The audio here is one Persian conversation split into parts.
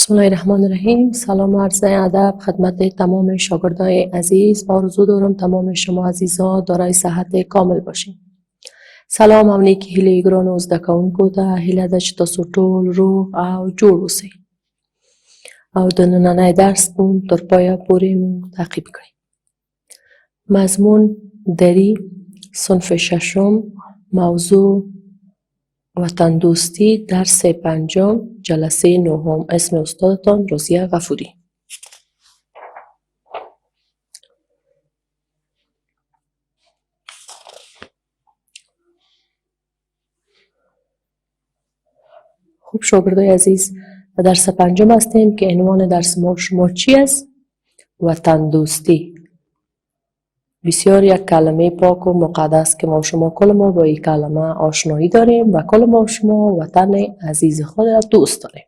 بسم الله الرحمن الرحیم. سلام و عرض ادب خدمت تمام شاگردای عزیز. آرزو دارم تمام شما عزیزان دارای صحت کامل باشین. سلام او نیکی هیله ګرانو زده کوونکو ته هیله ده چې تاسو ټول روغ او جوړ اوسئ او د نننی درس مو تر پایه پورې مو تعقیب کړئ. مضمون دری، صنف ششم، موضوع وطن دوستی، درس پنجم، جلسه نهم. اسم استادتان روزیه غفوری. خوب شاگردای عزیز، و درس پنجم هستیم که عنوان درس ما شما چی است؟ وطن دوستی. بسیار یک کلمه پاک و مقدس که ما شما کل ما با این کلمه آشنایی داریم و کل ما شما وطن عزیز خود را دوست داریم.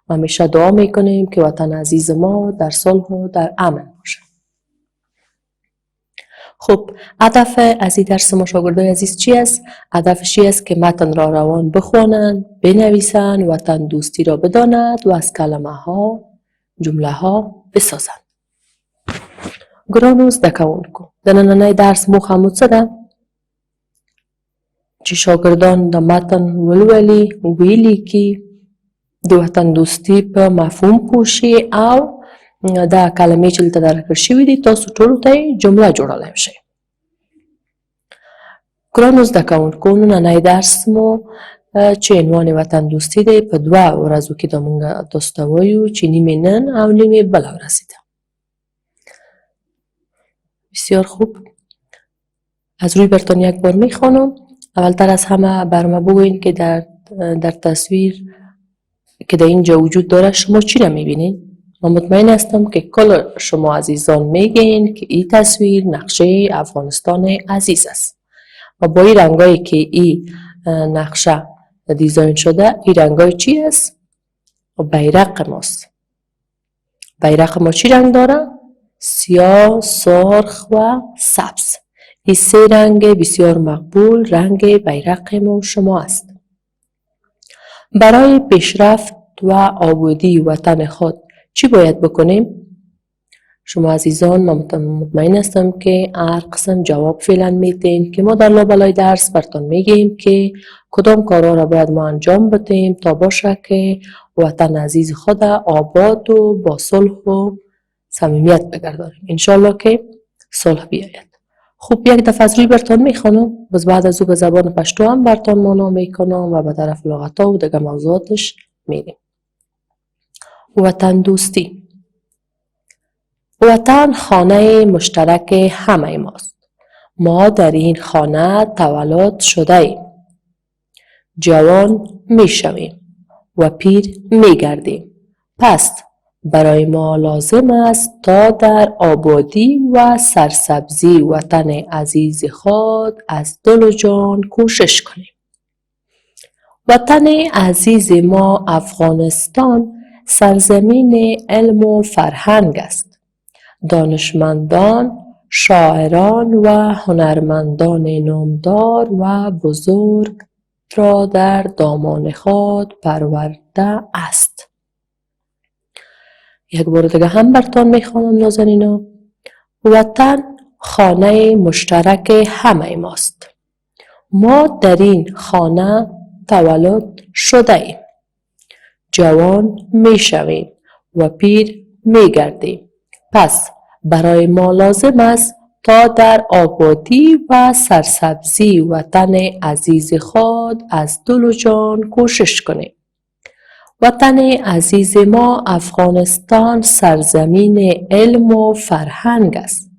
و همیشه دعا میکنیم که وطن عزیز ما در صلح و در امن باشه. خب هدف از این درس ما شاگردای عزیز چی است؟ هدفش چی است که متن را روان بخوانند، بنویسند، وطن دوستی را بدانند و از کلمه ها، جمله ها بسازند. ګرانو زده کوونکو، د نننی درس موخه مو څه ده؟ چې شاګردان د متن ولولي، ولیکي، د وطن دوستي په مفهوم پوه شي او دا کلمې چې دلته درکړل شوي دي تاسو ټولو ته یې جمله جوړولی شئ. ګرانو زده کوونکو، نننی درس مو چې عنوان وطن دوستی دی په 2 ورځو کې دا مونږ تاسو ته وایو چې نیمې نن او نیمې بله ورځ ده. بسیار خوب. از روی برتان یک بار میخوانم. اولتر از همه برام بگوین که در تصویر که در اینجا وجود داره شما چی را میبینین؟ من مطمئن هستم که کل شما عزیزان میگین که این تصویر نقشه افغانستان عزیز است و با این رنگایی که این نقشه دیزاین شده، این رنگای چی است؟ بیرق ماست. بیرق ما چی رنگ داره؟ سیاه، سرخ و سبز. این 3 رنگ بسیار مقبول رنگ بیرق ما شما است. برای پیشرفت و آبادی وطن خود چی باید بکنیم؟ شما عزیزان، من مطمئن هستم که هر قسم جواب فعلا میتین که ما در لابلای درس براتون میگیم که کدام کارها را باید ما انجام بدیم تا باشه که وطن عزیز خود آباد و با صلح و صمیمیت بگردانیم. انشالله که صلح بیاید. خوب، یک دفعه از روی براتون میخوانم، باز بعد از او به زبان پشتو هم براتون معنا میکنم و به طرف لغت‌ها و دیگه موضوعاتش میریم. وطن دوستی. وطن خانه مشترک همه ماست. ما در این خانه تولد شده ایم. جوان میشویم و پیر میگردیم. پس برای ما لازم است تا در آبادی و سرسبزی وطن عزیز خود از دل و جان کوشش کنیم. وطن عزیز ما افغانستان سرزمین علم و فرهنگ است. دانشمندان، شاعران و هنرمندان نامدار و بزرگ را در دامان خود پرورده است. یک بار دیگه هم براتون میخوانم نازنینا. وطن خانه مشترک همه ماست. ما در این خانه تولد شده ایم. جوان میشویم و پیر میگردیم. پس برای ما لازم است تا در آبادی و سرسبزی وطن عزیز خود از دل و جان کوشش کنیم. وطن عزیز ما افغانستان سرزمین علم و فرهنگ است.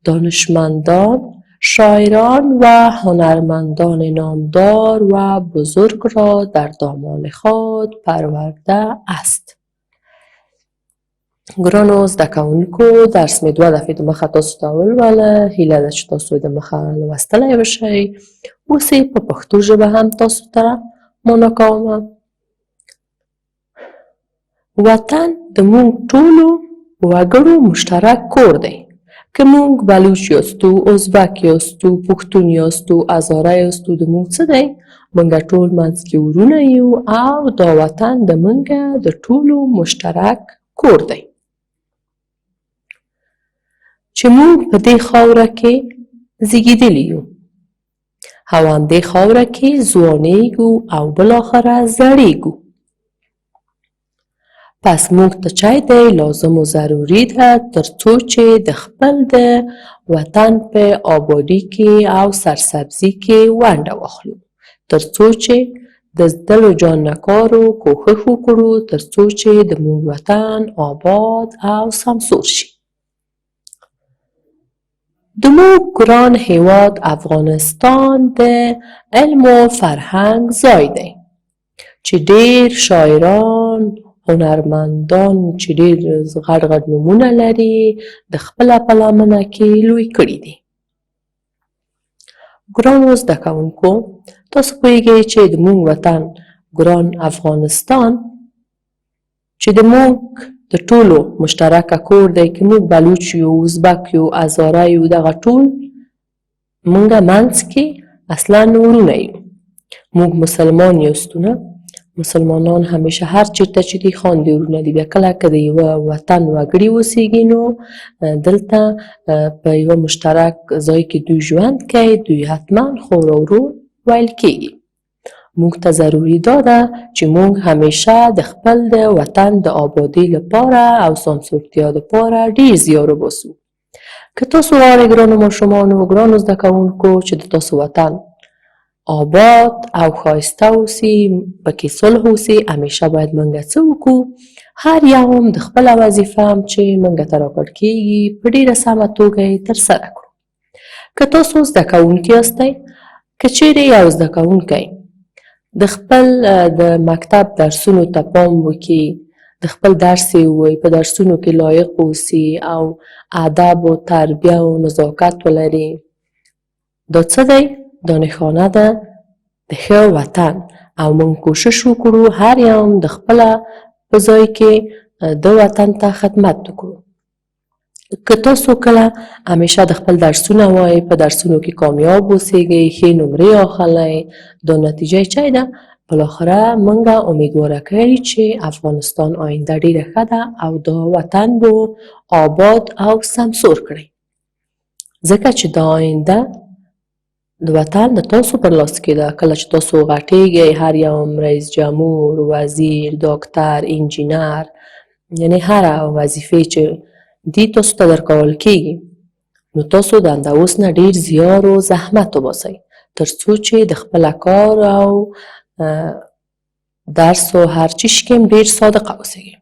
دانشمندان، شاعران و هنرمندان نامدار و بزرگ را در دامان خود پرورده است. ګرانو زده کوونکو، درس مې 2 دفعې د مخه تاسو ته ولوله. هیله ده چې تاسو د مخه لوستلی بشئ. اوس یې په پښتو ژبه هم تاسو ته معنا کوم. وطن د موږ ټولو وګړو مشترک کور دی. که مونږ بلوچ یاستو، ازبک یاستو، پښتون یاستو، هزاره یاستو، د مونږ څه دی؟ مونږ ټول منځ کې ورونه یو او دا وطن د مونږ د ټولو مشترک کور دی. چې مونږ په دې خاوره کې زیږېدلي یو او همدې خاوره کې ځوانېږو او بالاخره زړېږو. پس موږ ته چای دی لازم و ضروري ده تر څو چې د خپل د وطن په آبادي کې او سرسبزي کې ونډه واخلو، تر څو چې د دل و جان نه کار و کوښښ وکړو تر څو چې د موږ وطن آباد او سمسور شي. د موږ ګران هیواد افغانستان د علم و فرهنګ ځای دی چې ډېر شاعران، هنرمندان چې ډېر غټ غټ نومونه لري د خپله په لمنه کې لوی کړي دي. ګرانو زده کوونکو، تاسو پوهېږئ چې د موږ وطن ګران افغانستان چې د موږ د ټولو مشترکه کور دی، که موږ بلوچ یو، ازبک یو، هزاره یو، دغه ټول موږ منځ کې اصلا ورونه یو. موږ مسلمان یاستو نه؟ مسلمانان همیشه هر چېرته چې دي خاندي ورونه دي. بیا کله که د یوه وطن وګړي اوسېږي نو دلته په یوه مشترک ځای کې دوی ژوند کوي، دوی حتما خور او ورور ویل کېږي. موږ ته ضروري دا ده چې موږ همیشه د خپل د وطن د آبادۍ لپاره او سانسورتیا دپاره ډېر زیار وباسو. که تاسو غواړئ ګرانو ماشومانو، ګرانو زده کوونکو چې د تاسو وطن آباد او ښایسته اوسي، پکې صلح اوسي، همیشه باید موږ څه وکړو؟ هر یو هم د خپله وظیفه هم چې موږ ته راکړل کېږي په ډېره سمه توګه یې ترسره کړو. که تاسو زده کوونکي یاستئ، که چیرې یو زده کوونکی د خپل د مکتب درسونو ته پام وکړي، د خپل درس یې ووایي، په درسونو کې لایق اوسي او ادب و تربیه و نزاکت ولري، دا څه دی؟ دا نښانه ده د ښه وطن. او موږ کوشش وکړو هر یو د خپله په ځای کې د وطن ته خدمت وکړو. که تاسو کله همیشه د خپل درسونه وایئ، په درسونو کې کامیاب اوسېږئ، ښې نمرې اخلئ، دا نتیجه چی ده؟ بالاخره موږ امیدواره کوي چې افغانستان آینده ډېره ښه ده او دا وطن به آباد او سمسور کړئ، ځکه چې دا آینده د وطن د تاسو پر لاس کې ده. کله چې تاسو غټېږئ، هر یو رئیس جمهور، وزیر، ډاکټر، انجینر، یعنې هره وظیفې چې دي تاسو ته درکول کېږي، نو تاسو د همده اوس نه ډېر زیار و زحمت وباسئ تر څو چې د خپله کار او درس و هر چیش که ډېر صادقه اوسېږئ.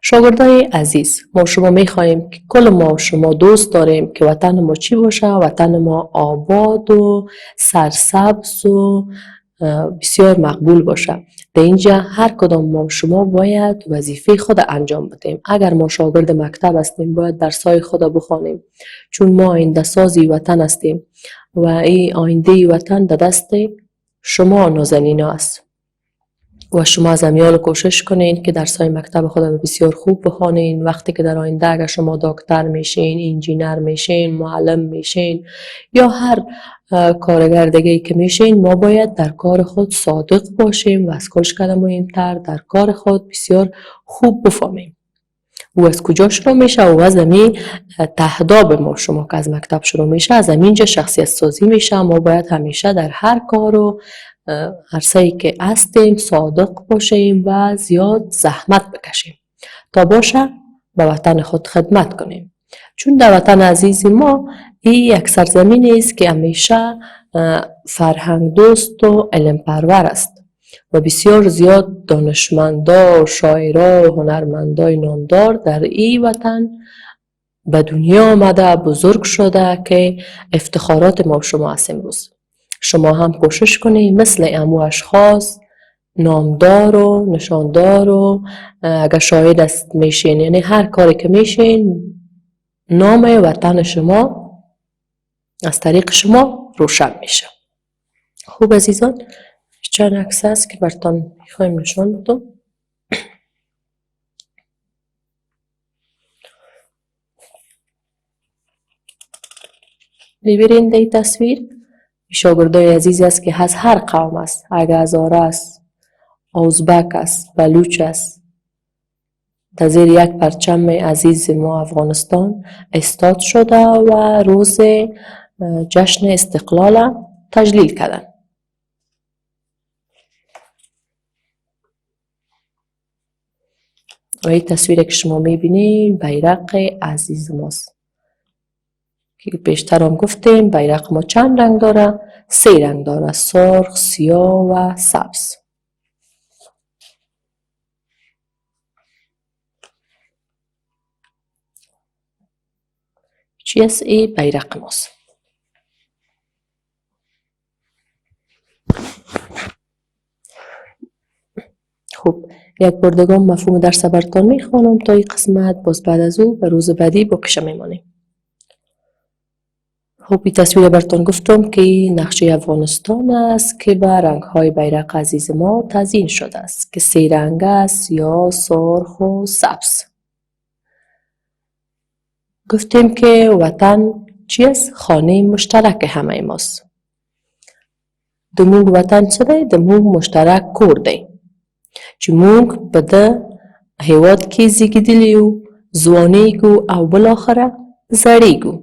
شاگردای عزیز، ما شما میخواهیم که کل ما شما دوست داریم که وطن ما چی باشه؟ وطن ما آباد و سرسبز و بسیار مقبول باشه. در اینجا هر کدام ما شما باید وظیفه خود انجام بدیم. اگر ما شاگرد مکتب هستیم باید درسای خود بخوانیم، چون ما آینده سازی وطن هستیم و این آینده وطن در دست شما نازنین است و شما از امیال کوشش کنین که درسای مکتب خود بسیار خوب بخوانین. وقتی که در آینده اگر شما دکتر میشین، انجینر میشین، معلم میشین یا هر کارگر دیگه که میشین، ما باید در کار خود صادق باشیم و از کلش کلم مهمتر در کار خود بسیار خوب بفهمیم. و از کجا شروع میشه؟ و از همین تهداب ما شما که از مکتب شروع میشه، از همینجا شخصیت سازی میشه. ما باید همیشه در هر کار و هر سایی که هستیم صادق باشیم و زیاد زحمت بکشیم تا باشه به وطن خود خدمت کنیم، چون در وطن عزیز ما این یک سرزمینی است که همیشه فرهنگ دوست و علم پرور است و بسیار زیاد دانشمندا، شاعرا و هنرمندای نامدار در این وطن به دنیا آمده، بزرگ شده که افتخارات ما شما هست. امروز شما هم کوشش کنید مثل امو اشخاص نامدار و نشاندار و اگر شاهد است میشین، یعنی هر کاری که میشین نام وطن شما از طریق شما روشن میشه. خوب عزیزان، چند عکس هست که براتون میخوایم نشان بدم. میبینید در تصویر شاگردای عزیزی است که از هر قوم است، اگر هزاره است، ازبک است، بلوچ است، در زیر یک پرچم عزیز ما افغانستان استاد شده و روز جشن استقلال تجلیل کردن. و این تصویر که شما میبینید بیرق عزیز ماست که پیشتر هم گفتیم بیرق ما چند رنگ داره؟ 3 رنگ داره: سرخ، سیاه و سبز. چی است این بیرق ماست؟ خب یک بار دیگه مفهوم درس براتون میخوانم تا این قسمت، باز بعد از او به روز بعدی باقیش میمانیم. خب این تصویر براتون گفتم که نقشه افغانستان است که به رنگ های بیرق عزیز ما تزیین شده است که 3 رنگ است: سیاه، سرخ و سبز. گفتیم که وطن چی است؟ خانه مشترک همه ماست. دمونگ وطن چه ده؟ دمونگ مشترک کور ده چې مونږ په ده هیواد کې زیږیدلي یو، ځوانیږو او بالاخره زړیږو.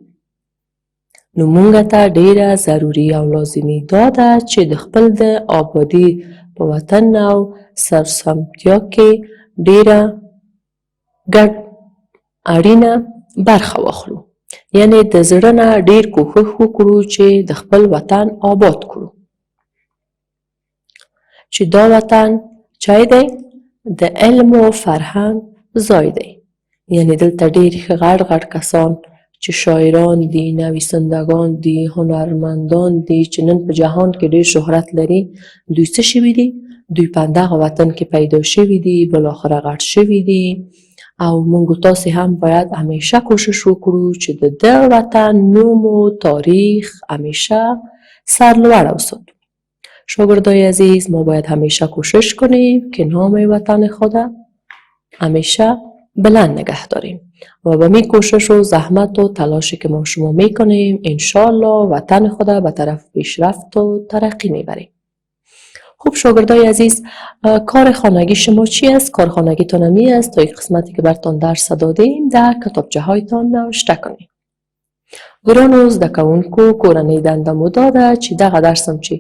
نو مونږ ته ډیره ضروري او لازمي دا ده چې د خپل د آبادي په وطن او سرسمتیا کې ډیره ګډ اړینه برخه واخلو. یعنی د زړه نه ډیر کوښښ وکړو چې د خپل وطن آباد کړو. چې دا وطن چای دی؟ د علم و فرهنګ ځای دی. یعنی دلته ډیر غټ کسان چې شاعران دي، نویسندگان دي، هنرمندان دي چې نن په جهان کې ډیر شهرت لري، دوی څه شوي دي؟ دوی په همدغه وطن کې پیدا شوي دي، بالاخره غټ شوي دي. او مونږ تاسې هم باید همیشه کوشش وکړو چې د دغه وطن نوم و تاریخ همیشه سرلوړ وساتو. شاگردای عزیز، ما باید همیشه کوشش کنیم که نام وطن خود همیشه بلند نگه داریم و به می کوشش و زحمت و تلاشی که ما شما می کنیم انشالله وطن خود به طرف پیشرفت و ترقی می بریم. خوب شاگردای عزیز، کار خانگی شما چی است؟ کار خانگیتان می است تا این قسمتی که برتان درس دادیم در کتابچه هایتان نوشته کنید. ګرانو زده کوونکو، کورنۍ دنده مو دا ده چې دغه درس هم چې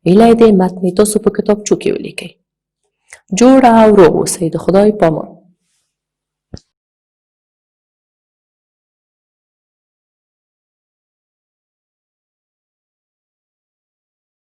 ایله دی متن تاسو په کتابچو کې ولیکئ. جوړ او روغ اوسئ. د خدای پامان.